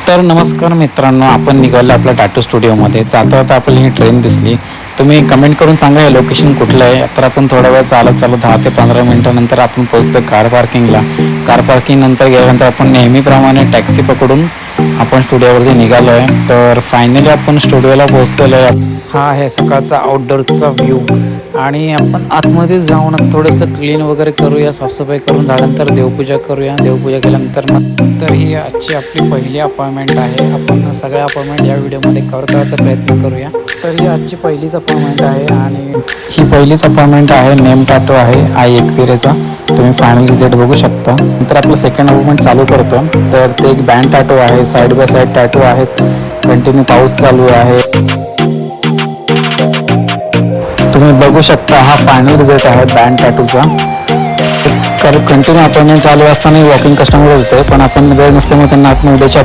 तर नमस्कार मित्रांनो, आपण निघालो आपल्या टाटू स्टुडिओमध्ये. चालता जाता आपल्याला ही ट्रेन दिसली. तुम्ही कमेंट करून सांगा हे लोकेशन कुठलं आहे. तर आपण थोडा वेळ चालत 10 ते 15 मिनिटानंतर आपण पोहोचतो कार पार्किंगला. कार पार्किंग नंतर गेल्यानंतर आपण नेहमीप्रमाणे टॅक्सी पकडून आपण स्टुडिओवरती निघालो आहे. तर फायनली आपण स्टुडिओला पोहोचलेलो आहे. हा आहे सकाळचा आउटडोअरचा व्ह्यू आणि आपण आतमध्ये जाऊन थोडंसं क्लीन वगैरे करूया, साफसफाई करून झाल्यानंतर देवपूजा करूया. देवपूजा केल्यानंतर मग तर ही आजची आपली पहिली अपॉइंटमेंट आहे. आपण सगळ्या अपॉइंटमेंट या व्हिडिओमध्ये कव्हर करायचा प्रयत्न करूया. तर ही आजची पहिलीच अपॉइंटमेंट आहे आणि ही पहिलीच अपॉइंटमेंट आहे. नेम टॅटू आहे आई एकविरेचा. तुम्ही फायनल रिझल्ट बघू शकता. नंतर आपलं सेकंड अपॉइंटमेंट चालू करतो. तर ते एक बँड टॅटू आहे, साईड बाय साईड टॅटू आहेत. कंटिन्यू पाऊस चालू आहे. तुम्ही बघू शकता हा फायनल रिझल्ट आहे बँड टॅटूचा. कंटिन्यू अपॉइंटमेंट चालू असताना वॉकिंग कस्टमर होते, पण आपण वेळ नसल्यामुळे त्यांना आपण उद्याच्या